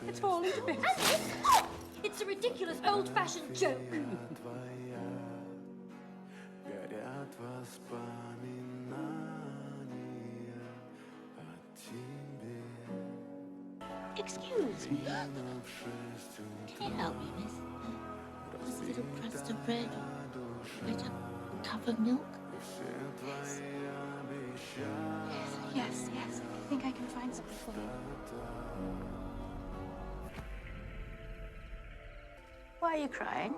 It's falling to bits. And it's not! It's a ridiculous old-fashioned joke. Excuse me. Can you help me, miss? Was a little crust of bread or a cup of milk? Yes. I think I can find something for you. Why are you crying?